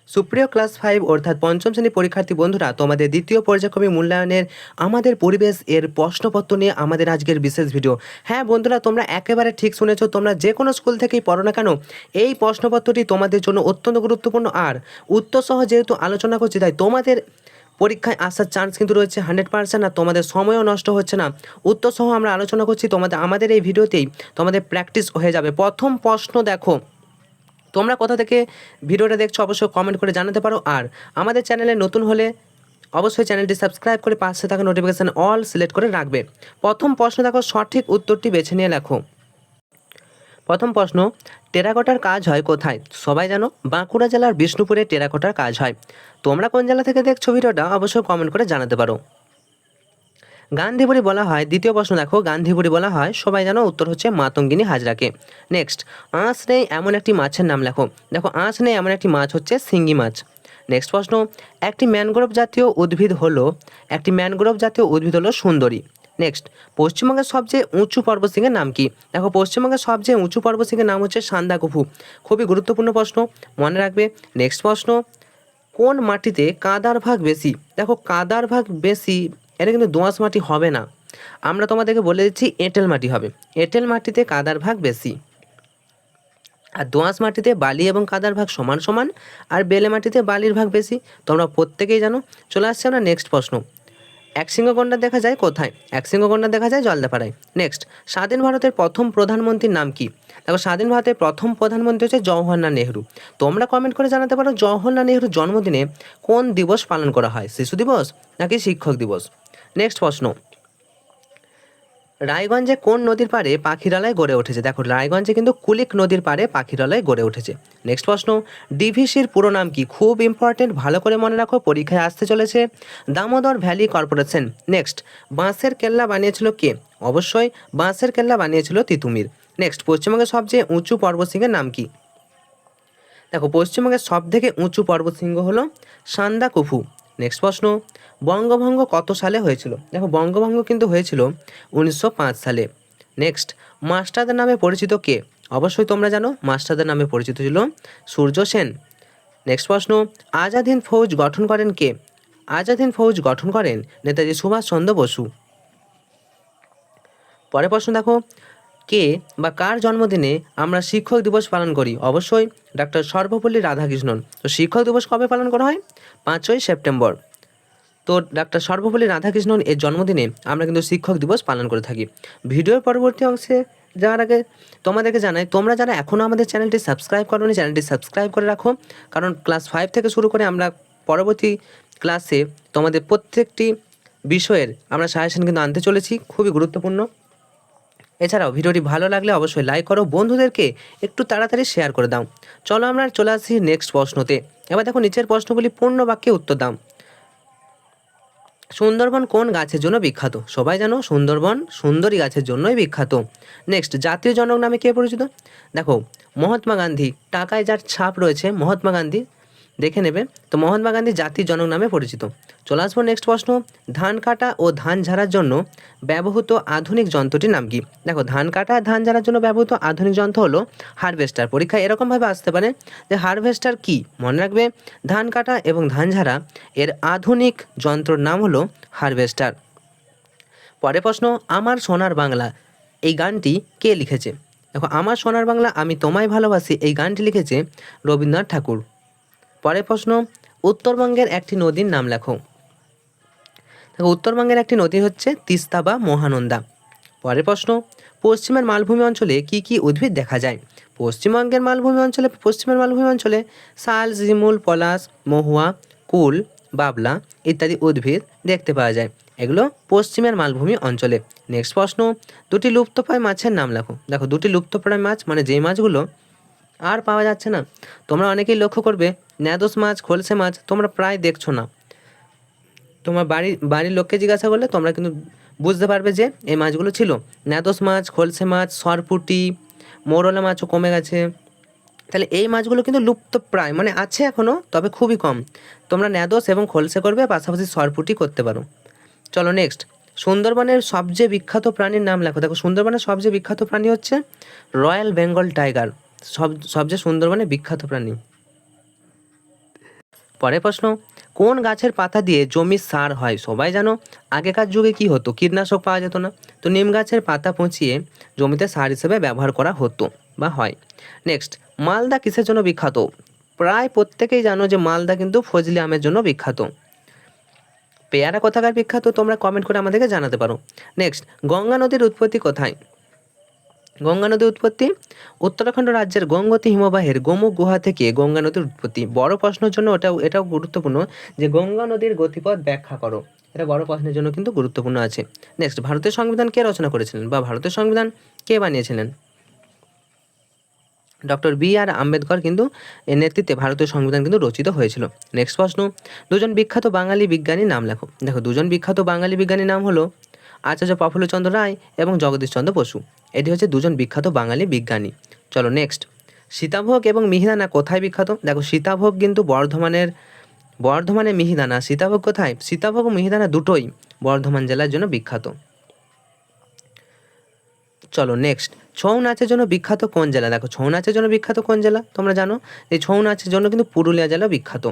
সুপ্রিয় ক্লাস 5 অর্থাৎ পঞ্চম শ্রেণী পরীক্ষার্থী বন্ধুরা, তোমাদের দ্বিতীয় পর্যায়ক্রমিক মূল্যায়নের আমাদের পরিবেশ এর প্রশ্নপত্র নিয়ে আমাদের আজকের বিশেষ ভিডিও। হ্যাঁ বন্ধুরা, তোমরা একেবারে ঠিক শুনেছো। তোমরা যে কোনো স্কুল থেকেই পড়ো না কেন, এই প্রশ্নপত্রটি তোমাদের জন্য অত্যন্ত গুরুত্বপূর্ণ। আর উত্তর সহ যেহেতু আলোচনা করছি, তাই তোমাদের পরীক্ষায় আসার চান্স কিন্তু রয়েছে 100%। আর তোমাদের সময়ও নষ্ট হচ্ছে না। উত্তর সহ আমরা আলোচনা করছি, আমাদের এই ভিডিওতেই তোমাদের প্র্যাকটিস হয়ে যাবে। প্রথম প্রশ্ন দেখো, তোমরা কোথা থেকে ভিডিওটা দেখছো অবশ্যই কমেন্ট করে জানাতে পারো। আর আমাদের চ্যানেলে নতুন হলে অবশ্যই চ্যানেলটি সাবস্ক্রাইব করে পাশে থাকা নোটিফিকেশান অল সিলেক্ট করে রাখবে। প্রথম প্রশ্ন দেখো, সঠিক উত্তরটি বেছে নিয়ে লেখো। প্রথম প্রশ্ন, টেরাকোটার কাজ হয় কোথায়? সবাই জানো, বাঁকুড়া জেলার বিষ্ণুপুরে টেরাকোটার কাজ হয়। তোমরা কোন জেলা থেকে দেখছো ভিডিওটা অবশ্যই কমেন্ট করে জানাতে পারো। গান্ধীবুড়ি বলা হয়, দ্বিতীয় প্রশ্ন দেখো, গান্ধীবুড়ি বলা হয় সবাই জানো, উত্তর হচ্ছে মাতঙ্গিনী হাজরাকে। নেক্সট, আঁশ নেই এমন একটি মাছের নাম লেখো। দেখো, আঁশ নেই এমন একটি মাছ হচ্ছে শিঙ্গি মাছ। নেক্সট প্রশ্ন, একটি ম্যানগ্রোভ জাতীয় উদ্ভিদ হলো সুন্দরী। নেক্সট, পশ্চিমবঙ্গের সবচেয়ে উঁচু পর্বতশৃঙ্গের নাম কি? দেখো, পশ্চিমবঙ্গের সবচেয়ে উঁচু পর্বতশৃঙ্গের নাম হচ্ছে সান্দাকফু। খুবই গুরুত্বপূর্ণ প্রশ্ন, মনে রাখবে। নেক্সট প্রশ্ন, কোন মাটিতে কাদার ভাগ বেশি? দেখো, কাদার ভাগ বেশি, এটা কিন্তু দোআঁশ মাটি হবে না। আমরা তোমাদেরকে বলে দিচ্ছি এঁটেল মাটি হবে। এঁটেল মাটিতে কাদার ভাগ বেশি। আর দোআঁশ মাটিতে বালি এবং কাদার ভাগ সমান সমান। আর বেলে মাটিতে বালির ভাগ বেশি। তোমরা প্রত্যেকেই জানো। চলে আসছে আমরা নেক্সট প্রশ্ন, একশৃঙ্গ গণ্ডার দেখা যায় কোথায়? একশৃঙ্গ গণ্ডার দেখা যায় জলদাপাড়ায়। নেক্সট, স্বাধীন ভারতের প্রথম প্রধানমন্ত্রীর নাম কি? দেখো, স্বাধীন ভারতের প্রথম প্রধানমন্ত্রী হচ্ছে জওহরলাল নেহরু। তোমরা কমেন্ট করে জানাতে পারো, জওহরলাল নেহরুর জন্মদিনে কোন দিবস পালন করা হয়? শিশু দিবস নাকি শিক্ষক দিবস? নেক্সট প্রশ্ন, রায়গঞ্জে কোন নদীর পাড়ে পাখিরালয় গড়ে উঠেছে? দেখো, রায়গঞ্জে কিন্তু কুলিক নদীর পাড়ে পাখিরালয় গড়ে উঠেছে। নেক্সট প্রশ্ন, ডিভিসির পুরো নাম কি? খুব ইম্পর্টেন্ট, ভালো করে মনে রাখো, পরীক্ষায় আসতে চলেছে। Damodar valley corporation. নেক্সট, বাঁশের কেল্লা বানিয়েছিল কে? অবশ্যই বাঁশের কেল্লা বানিয়েছিল তিতুমির। নেক্সট, পশ্চিমবঙ্গের সবচেয়ে উঁচু পর্বতশৃঙ্গের নাম কি? দেখো, পশ্চিমবঙ্গের সব থেকে উঁচু পর্বতশৃঙ্গ হলো সান্দাকফু। নেক্সট প্রশ্ন, বঙ্গভঙ্গ কত সালে হয়েছিল? দেখো, বঙ্গভঙ্গ কিন্তু হয়েছিল 1905 সালে। নেক্সট, মাস্টারদের নামে পরিচিত কে? অবশ্যই তোমরা জানো, মাস্টারদের নামে পরিচিত ছিল সূর্য সেন। নেক্সট প্রশ্ন, আজাদ হিন্দ ফৌজ গঠন করেন কে? আজাদ হিন্দ ফৌজ গঠন করেন নেতাজি সুভাষচন্দ্র বসু। পরের প্রশ্ন দেখো, কে বা কার জন্মদিনে আমরা শিক্ষক দিবস পালন করি? অবশ্যই ডক্টর সর্বপল্লী রাধাকৃষ্ণন। তো শিক্ষক দিবস কবে পালন করা হয়? 5ই সেপ্টেম্বর। তো ডক্টর সর্বপল্লী রাধাকৃষ্ণন এর জন্মদিনে আমরা কিন্তু শিক্ষক দিবস পালন করে থাকি। ভিডিওর পরবর্তী অংশে যাওয়ার আগে তোমাদেরকে জানাই, তোমরা যারা এখনও আমাদের চ্যানেলটি সাবস্ক্রাইব করোনি, চ্যানেলটি সাবস্ক্রাইব করে রাখো। কারণ ক্লাস 5 থেকে শুরু করে আমরা পরবর্তী ক্লাসে তোমাদের প্রত্যেকটি বিষয়ের আমরা সাজেশন কিন্তু আনতে চলেছি, খুবই গুরুত্বপূর্ণ। এছাড়াও ভিডিওটি ভালো লাগলে অবশ্যই লাইক করো, বন্ধুদেরকে একটু তাড়াতাড়ি শেয়ার করে দাও। চলো আমরা চলে আসি নেক্সট প্রশ্নতে। এবার দেখো, নিচের প্রশ্নগুলি পূর্ণ বাক্যে উত্তর দাও। সুন্দরবন কোন গাছের জন্য বিখ্যাত? সবাই জানো, সুন্দরবন সুন্দরী গাছের জন্যই বিখ্যাত। নেক্সট, জাতীয় জনক নামে কে পরিচিত? দেখো, মহাত্মা গান্ধী। টাকায় যার ছাপ রয়েছে মহাত্মা গান্ধী, দেখে নেবে। তো মহাত্মা গান্ধী জাতির জনক নামে পরিচিত। চলে আসবো নেক্সট প্রশ্ন, ধান কাটা ও ধান ঝাড়ার জন্য ব্যবহৃত আধুনিক যন্ত্রটির নাম কি? দেখো, ধান কাটা ধান ঝাড়ার জন্য ব্যবহৃত আধুনিক যন্ত্র হলো হারভেস্টার। পরীক্ষায় এরকমভাবে আসতে পারে যে হারভেস্টার কি, মনে রাখবে ধান কাটা এবং ধান ঝাড়া এর আধুনিক যন্ত্রর নাম হলো হারভেস্টার। পরের প্রশ্ন, আমার সোনার বাংলা এই গানটি কে লিখেছে? দেখো, আমার সোনার বাংলা আমি তোমায় ভালোবাসি এই গানটি লিখেছে রবীন্দ্রনাথ ঠাকুর। পরের প্রশ্ন, উত্তরবঙ্গের একটি নদীর নাম লেখো। দেখো, উত্তরবঙ্গের একটি নদী হচ্ছে তিস্তা বা মহানন্দা। পরের প্রশ্ন, পশ্চিমের মালভূমি অঞ্চলে কি কি উদ্ভিদ দেখা যায়? পশ্চিমের মালভূমি অঞ্চলে শাল, শিমুল, পলাশ, মহুয়া, কুল, বাবলা ইত্যাদি উদ্ভিদ দেখতে পাওয়া যায়। এগুলো পশ্চিমের মালভূমি অঞ্চলে। নেক্সট প্রশ্ন, দুটি লুপ্তপ্রায় মাছের নাম লেখো। দেখো, দুটি লুপ্তপ্রায় মাছ মানে যেই মাছগুলো আর পাওয়া যাচ্ছে না। তোমরা অনেকেই লক্ষ্য করবে, ন্যাদোস মাছ, খলসে মাছ তোমরা প্রায় দেখছো না। তোমার বাড়ির লোককে জিজ্ঞাসা করলে তোমরা কিন্তু বুঝতে পারবে যে এই মাছগুলো ছিল। ন্যাদোস মাছ, খলসে মাছ, সরপুঁটি, মৌরলা মাছও কমে গেছে। তাহলে এই মাছগুলো কিন্তু লুপ্ত প্রায়, মানে আছে এখনও, তবে খুবই কম। তোমরা ন্যাদোস এবং খলসে করবে, পাশাপাশি সরপুঁটি করতে পারো। চলো নেক্সট, সুন্দরবনের সবচেয়ে বিখ্যাত প্রাণীর নাম লেখো। দেখো, সুন্দরবনের সবচেয়ে বিখ্যাত প্রাণী হচ্ছে রয়্যাল বেঙ্গল টাইগার। সবচেয়ে সুন্দরবনের বিখ্যাত প্রাণী। পরের প্রশ্ন, কোন গাছের পাতা দিয়ে জমির সার হয়? সবাই জানো আগেকার যুগে কি হতো, কীটনাশক পাওয়া যেত না, তো নিম গাছের পাতা পচিয়ে জমিতে সার হিসেবে ব্যবহার করা হতো বা হয়। নেক্সট, মালদা কিসের জন্য বিখ্যাত? প্রায় প্রত্যেকেই জানো যে মালদা কিন্তু ফজলি আমের জন্য বিখ্যাত। পেয়ারা কোথাকার বিখ্যাত তোমরা কমেন্ট করে আমাদেরকে জানাতে পারো। নেক্সট, গঙ্গা নদীর উৎপত্তি কোথায়? গঙ্গা নদীর উৎপত্তি উত্তরাখণ্ড রাজ্যের গঙ্গোত্রী হিমবাহের গোমুখ গুহা থেকে গঙ্গা নদীর উৎপত্তি। বড় প্রশ্নের জন্য এটাও গুরুত্বপূর্ণ যে গঙ্গা নদীর গতিপথ ব্যাখ্যা করো, এটা বড় প্রশ্নের জন্য কিন্তু গুরুত্বপূর্ণ আছে। নেক্সট, ভারতের সংবিধান কে রচনা করেছিলেন বা ভারতের সংবিধান কে বানিয়েছিলেন? Doctor B.R.. আম্বেদকর কিন্তু এর নেতৃত্বে ভারতীয় সংবিধান কিন্তু রচিত হয়েছিল। নেক্সট প্রশ্ন, দুজন বিখ্যাত বাঙালি বিজ্ঞানীর নাম লেখো। দেখো, দুজন বিখ্যাত বাঙালি বিজ্ঞানীর নাম হলো আচার্য প্রফুল্লচন্দ্র রায় এবং জগদীশচন্দ্র বসু। এটি হচ্ছে দুজন বিখ্যাত বাঙালি বিজ্ঞানী। চলো নেক্সট, সীতাভোগ এবং মিহিদানা কোথায় বিখ্যাত? দেখো, সীতাভোগ কিন্তু বর্ধমানে মিহিদানা, সীতাভোগ কোথায়? সীতাভোগ ও মিহিদানা দুটোই বর্ধমান জেলার জন্য বিখ্যাত। চলো নেক্সট, ছৌ নাচের জন্য বিখ্যাত কোন জেলা? দেখো, ছৌ নাচের জন্য বিখ্যাত কোন জেলা তোমরা জানো? এই ছৌ নাচের জন্য কিন্তু পুরুলিয়া জেলা বিখ্যাত।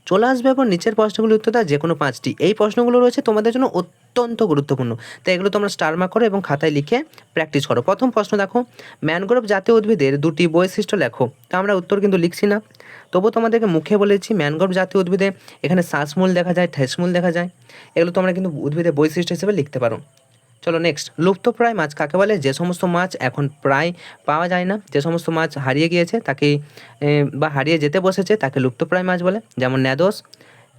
চলে আসবে এখন নিচের প্রশ্নগুলো উত্তর দাও যে কোনো 5টি। এই প্রশ্নগুলো রয়েছে তোমাদের জন্য অত্যন্ত গুরুত্বপূর্ণ, তাই এগুলো তোমরা স্টার মার্ক করো এবং খাতায় লিখে প্র্যাকটিস করো। প্রথম প্রশ্ন দেখো, ম্যানগ্রোভ জাতীয় উদ্ভিদের দুটি বৈশিষ্ট্য লেখো। তা আমরা উত্তর কিন্তু লিখছি না, তবু তোমাদেরকে মুখে বলেছি ম্যানগ্রোভ জাতীয় উদ্ভিদে এখানে শ্বাসমূল দেখা যায়, ঠেসমূল দেখা যায়, এগুলো তোমরা কিন্তু উদ্ভিদের বৈশিষ্ট্য হিসেবে লিখতে পারো। চলো নেক্সট, লুপ্তপ্রায় মাছ কাকে বলে? যে সমস্ত মাছ এখন প্রায় পাওয়া যায় না, যে সমস্ত মাছ হারিয়ে গিয়েছে তাকে বা হারিয়ে যেতে বসেছে তাকে লুপ্তপ্রায় মাছ বলে, যেমন ন্যাদোস,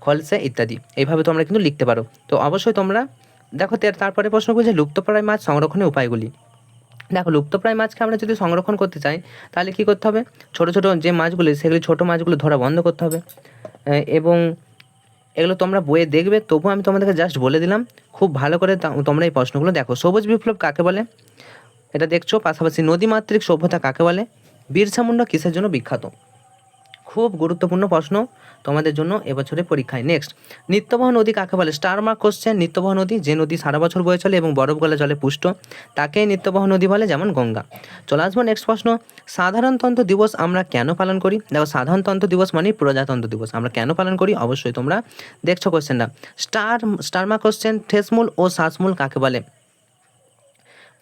খলসে ইত্যাদি। এইভাবে তোমরা কিন্তু লিখতে পারো। তো অবশ্যই তোমরা দেখো তারপরে প্রশ্ন করছে লুপ্তপ্রায় মাছ সংরক্ষণের উপায়গুলি। দেখো, লুপ্তপ্রায় মাছকে আমরা যদি সংরক্ষণ করতে চাই তাহলে কী করতে হবে? ছোটো ছোটো যে মাছগুলি সেগুলি ছোটো মাছগুলো ধরা বন্ধ করতে হবে, এবং এগুলো তোমরা বইয়ে দেখবে, তবুও আমি তোমাদেরকে জাস্ট বলে দিলাম, খুব ভালো করে তোমরা এই প্রশ্নগুলো দেখো। সবুজ বিপ্লব কাকে বলে? এটা দেখছো। পাশাপাশি নদীমাতৃক সভ্যতা কাকে বলে? বিরসা মুন্ডা কিসের জন্য বিখ্যাত? খুব গুরুত্বপূর্ণ প্রশ্ন তোমাদের জন্য এবছরের পরীক্ষায়। নেক্সট, নিত্যবহ নদী কাকে বলে? Star mark question. নিত্যবহ নদী যে নদী সারা বছর বয়ে চলে এবং বরফ গলা জলে পুষ্ট, তাকেই নিত্যবহ নদী বলে, যেমন গঙ্গা। চলে আসবো নেক্সট প্রশ্ন, সাধারণতন্ত্র দিবস আমরা কেন পালন করি? দেখো, সাধারণতন্ত্র দিবস মানে প্রজাতন্ত্র দিবস, আমরা কেন পালন করি অবশ্যই তোমরা দেখছো কোশ্চেনটা। স্টার মার্ক কোশ্চেন, ঠেসমূল ও শ্বাসমূল কাকে বলে?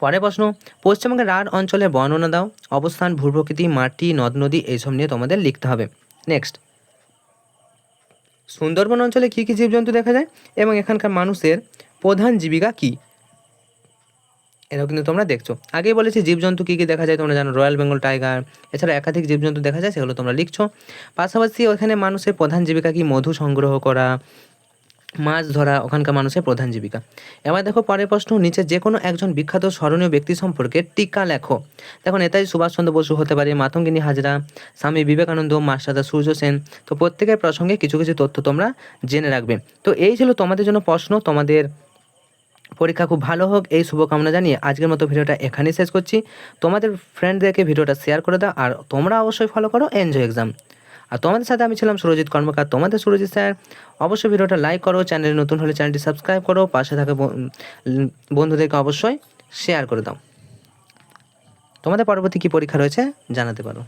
পরের প্রশ্ন, পশ্চিমবঙ্গের রাঢ় অঞ্চলের বর্ণনা দাও। অবস্থান, ভূপ্রকৃতি, মাটি, নদ নদী এইসব নিয়ে তোমাদের লিখতে হবে। নেক্সট, সুন্দরবন অঞ্চলে কী কী জীবজন্তু দেখা যায় এবং এখানকার মানুষের প্রধান জীবিকা কী? এটাও কিন্তু তোমরা দেখছো। আগেই বলেছি জীবজন্তু কী কী দেখা যায় তোমরা জানো, রয়্যাল বেঙ্গল টাইগার, এছাড়া একাধিক জীবজন্তু দেখা যায়, সেগুলো তোমরা লিখছো। পাশাপাশি ওখানে মানুষের প্রধান জীবিকা কি? মধু সংগ্রহ করা, মাছ ধরা ওখানকার মানুষের প্রধান জীবিকা। এবার দেখো পরের প্রশ্ন, নিচে যে কোনো একজন বিখ্যাত স্মরণীয় ব্যক্তি সম্পর্কে টিকা লেখো। দেখো, নেতাজি সুভাষচন্দ্র বসু হতে পারে, মাতঙ্গিনী হাজরা, স্বামী বিবেকানন্দ, মাস্টারদা সূর্য সেন। তো প্রত্যেকের প্রসঙ্গে কিছু কিছু তথ্য তোমরা জেনে রাখবে। তো এই ছিল তোমাদের জন্য প্রশ্ন। তোমাদের পরীক্ষা খুব ভালো হোক এই শুভকামনা জানিয়ে আজকের মতো ভিডিওটা এখানেই শেষ করছি। তোমাদের ফ্রেন্ডদেরকে ভিডিওটা শেয়ার করে দাও, আর তোমরা অবশ্যই ফলো করো এনজয় এক্সাম। আর তোমাদের সাথে আমি ছিলাম সুরজিৎ কর্মকার, তোমাদের সুরজিৎ স্যার। অবশ্যই ভিডিওটা লাইক করো, চ্যানেলে নতুন হলে চ্যানেলটি সাবস্ক্রাইব করো, পাশে থাকা বন্ধুদেরকে অবশ্যই শেয়ার করে দাও। তোমাদের পরবর্তী কী পরীক্ষা রয়েছে জানাতে পারো।